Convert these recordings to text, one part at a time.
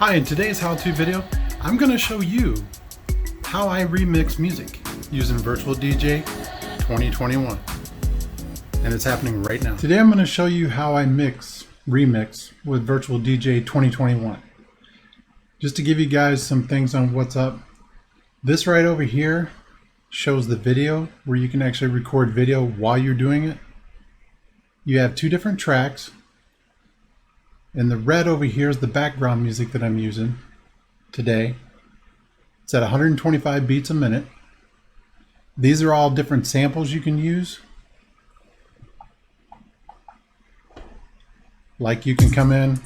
Hi, in today's how-to video, I'm going to show you how I remix music using Virtual DJ 2021. And it's happening right now. Today I'm going to show you how I remix with Virtual DJ 2021. Just to give you guys some things on what's up. This right over here shows the video where you can actually record video while you're doing it. You have two different tracks. And the red over here is the background music that I'm using today. It's at 125 beats a minute. These are all different samples you can use. Like you can come in,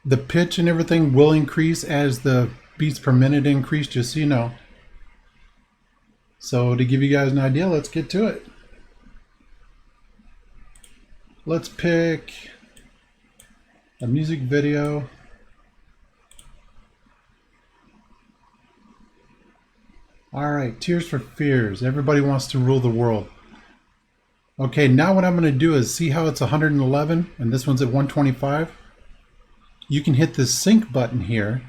the pitch and everything will increase as the beats per minute increase, just so you know. So to give you guys an idea, let's get to it. Let's pick a music video. All right, Tears for Fears. Everybody wants to rule the world. Okay, now what I'm going to do is see how it's 111 and this one's at 125. You can hit the sync button here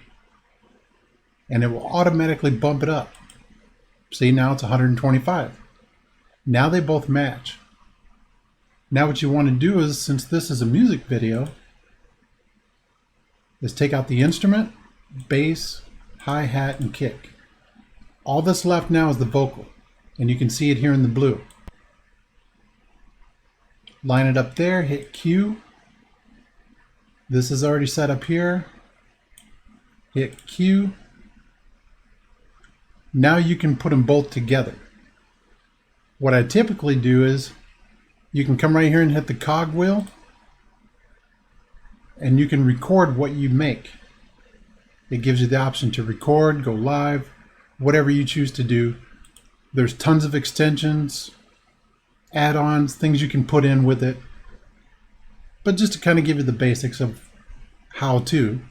and it will automatically bump it up. See, now it's 125. Now they both match. Now what you want to do is, since this is a music video, is take out the instrument, bass, hi-hat, and kick. All that's left now is the vocal, and you can see it here in the blue. Line it up there, hit Q. This is already set up here. Hit Q. Now you can put them both together. What I typically do is, you can come right here and hit the cog wheel, and you can record what you make. It gives you the option to record, go live, whatever you choose to do. There's tons of extensions, add-ons, things you can put in with it. But just to kind of give you the basics of how to.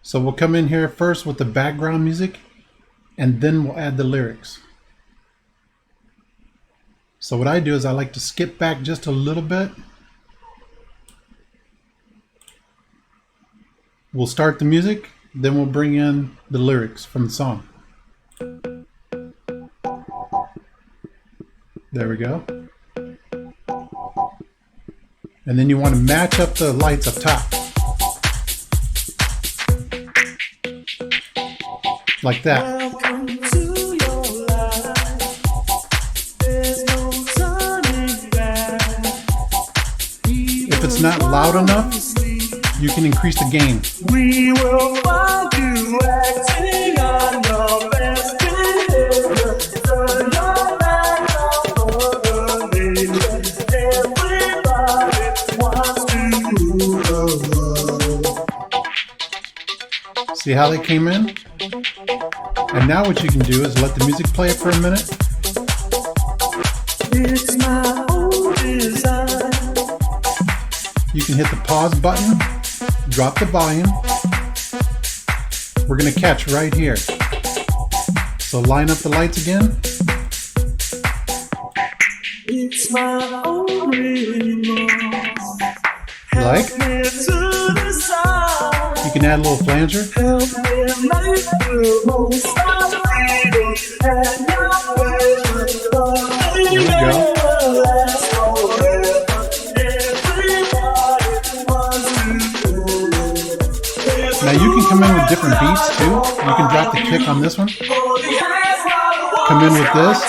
So we'll come in here first with the background music, and then we'll add the lyrics. So what I do is I like to skip back just a little bit. We'll start the music, then we'll bring in the lyrics from the song. There we go. And then you want to match up the lights up top. Like that. If it's not loud enough, you can increase the gain. We will find you acting on your best behavior. Turn your back on everybody wants to love. See how they came in? And now what you can do is let the music play for a minute. It's my own design. You can hit the pause button, drop the volume. We're going to catch right here. So line up the lights again. It's my own like. You can add a little flanger. There we go. Now you can come in with different beats too. You can drop the kick on this one. Come in with this.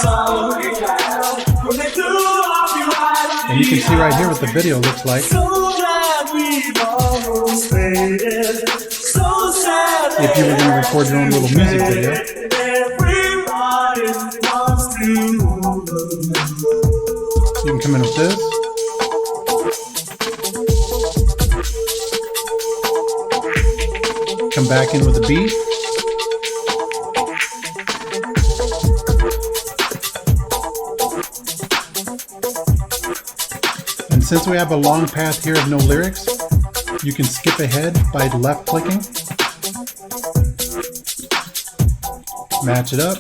And you can see right here what the video looks like. If you were going to record your own little music video. You can come in with this. Come back in with a beat. And since we have a long path here of no lyrics, you can skip ahead by left clicking. Match it up.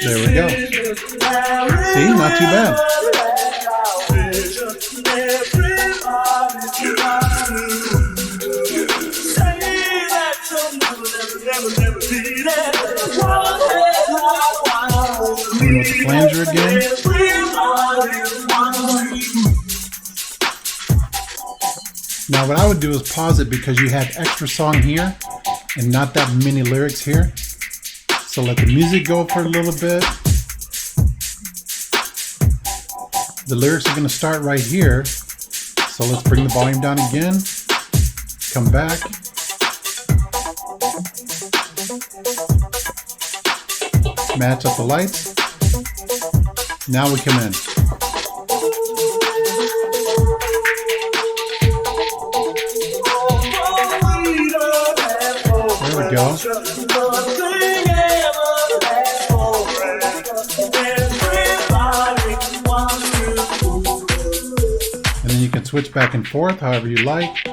There we go. See, not too bad. Coming with the flanger again. Now what I would do is pause it because you have extra song here and not that many lyrics here. So let the music go for a little bit. The lyrics are going to start right here. So let's bring the volume down again. Come back. Match up the lights. Now we come in. There we go. And then you can switch back and forth however you like.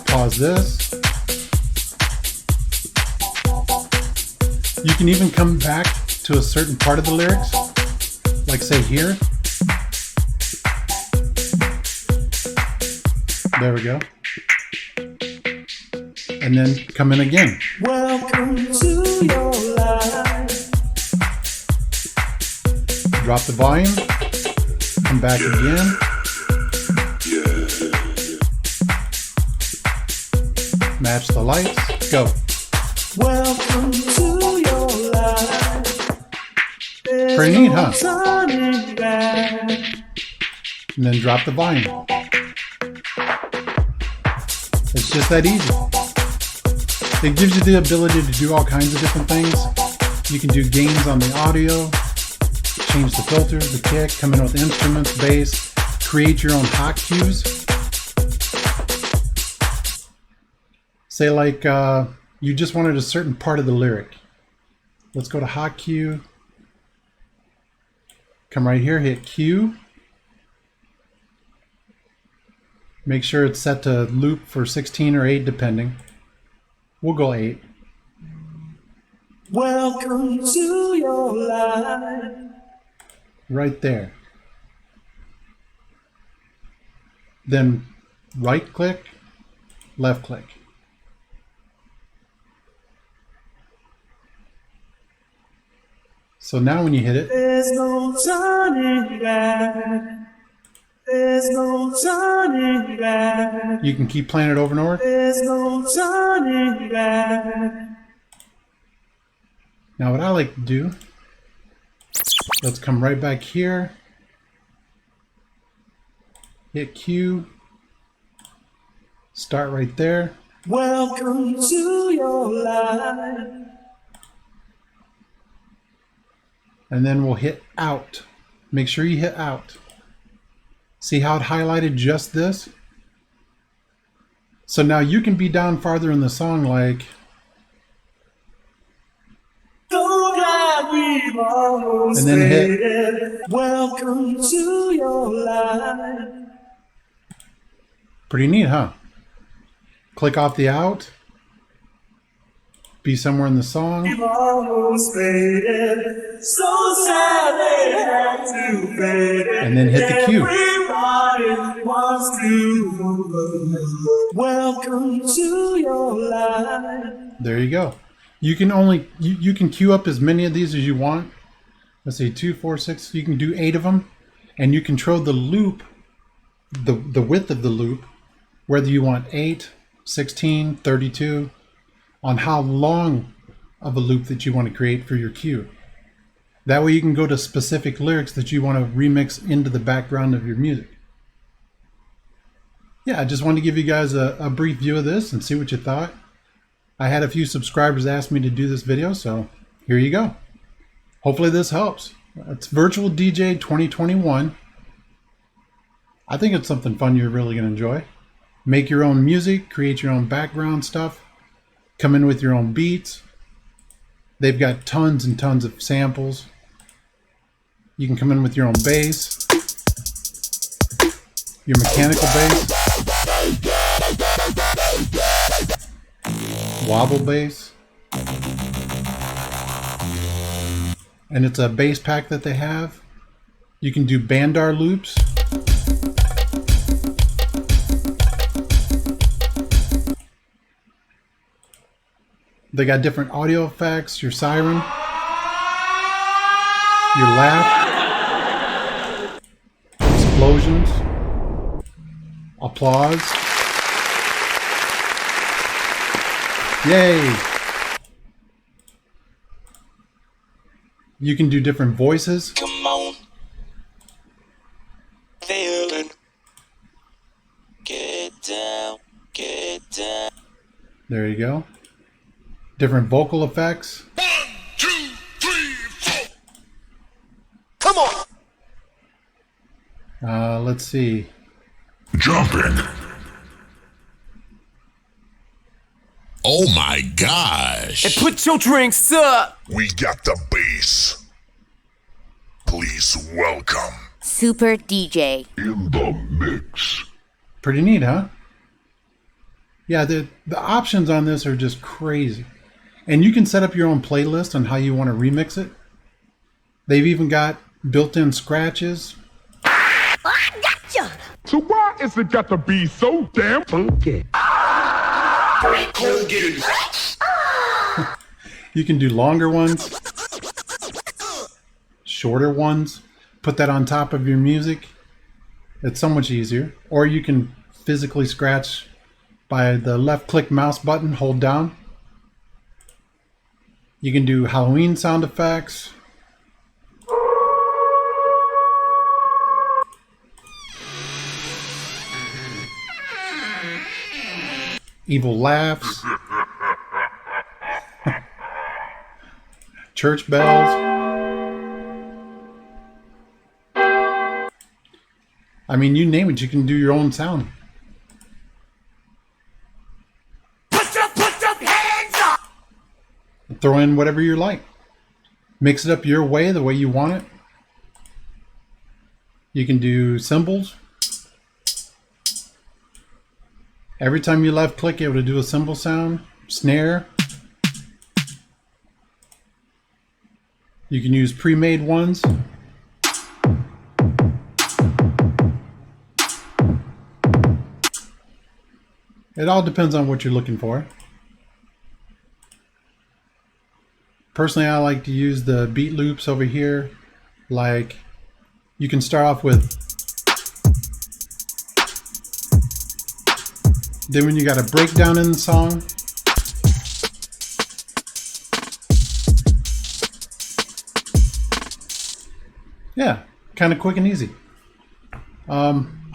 Pause this. You can even come back to a certain part of the lyrics, like say here. There we go. And then come in again. Welcome to your life. Drop the volume. Come back again. Match the lights. Go. Welcome to your life. Pretty neat, huh? And then drop the volume. It's just that easy. It gives you the ability to do all kinds of different things. You can do gains on the audio, change the filters, the kick, come in with instruments, bass, create your own hot cues. Say like you just wanted a certain part of the lyric. Let's go to hot cue. Come right here, hit Q. Make sure it's set to loop for 16 or 8 depending. We'll go 8. Welcome to your life. Right there. Then right click, left click. So now when you hit it, there's no turning back. There's no turning back. You can keep playing it over and over. There's no turning back. Now what I like to do, let's come right back here. Hit Q. Start right there. Welcome to your life. And then we'll hit out. Make sure you hit out. See how it highlighted just this? So now you can be down farther in the song like, and then hit welcome to your life. Pretty neat, huh? Click off the out. Be somewhere in the song. And then hit the cue. Welcome to your life. There you go. You can you can queue up as many of these as you want. Let's see, 2, 4, 6. You can do 8 of them, and you control the loop, the width of the loop, whether you want 8, 16, 32. On how long of a loop that you want to create for your cue. That way you can go to specific lyrics that you want to remix into the background of your music. Yeah, I just wanted to give you guys a brief view of this and see what you thought. I had a few subscribers ask me to do this video, so here you go. Hopefully this helps. It's Virtual DJ 2021. I think it's something fun you're really going to enjoy. Make your own music, create your own background stuff. Come in with your own beats. They've got tons and tons of samples. You can come in with your own bass, your mechanical bass, wobble bass. and it's a bass pack that they have. You can do bandar loops. They got different audio effects, your siren, your laugh, explosions, applause. Yay! You can do different voices. Come on. Feeling. Get down, get down. There you go. Different vocal effects. 1, 2, 3, 4. Come on. Let's see. Jumping. Oh my gosh. And put your drinks up. We got the bass. Please welcome Super DJ. in the mix. Pretty neat, huh? Yeah, the options on this are just crazy. And you can set up your own playlist on how you want to remix it. They've even got built-in scratches. I gotcha! So why is it got to be so damn funky? You can do longer ones, shorter ones, put that on top of your music. It's so much easier. Or you can physically scratch by the left click mouse button, hold down. You can do Halloween sound effects. Evil laughs. Church bells. I mean, you name it, you can do your own sound. Put your hands up. Throw in whatever you like. Mix it up your way, the way you want it. You can do cymbals. Every time you left click, you're able to do a cymbal sound. Snare. You can use pre-made ones. It all depends on what you're looking for. Personally, I like to use the beat loops over here. Like, you can start off with, then when you got a breakdown in the song, yeah, kind of quick and easy.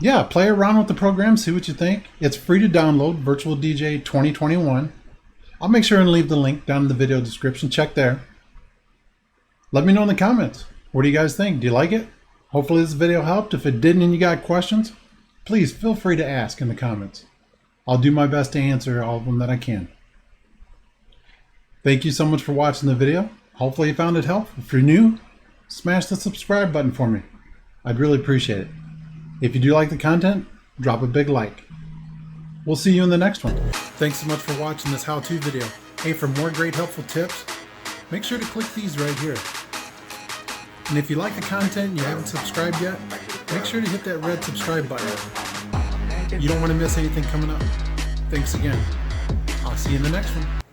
Yeah, play around with the program, see what you think. It's free to download, Virtual DJ 2021. I'll make sure and leave the link down in the video description. Check there. Let me know in the comments. What do you guys think? Do you like it? Hopefully this video helped. If it didn't and you got questions, please feel free to ask in the comments. I'll do my best to answer all of them that I can. Thank you so much for watching the video. Hopefully you found it helpful. If you're new, smash the subscribe button for me. I'd really appreciate it. If you do like the content, drop a big like. We'll see you in the next one. Thanks so much for watching this how-to video. Hey, for more great helpful tips, make sure to click these right here. And if you like the content and you haven't subscribed yet, make sure to hit that red subscribe button. You don't want to miss anything coming up. Thanks again. I'll see you in the next one.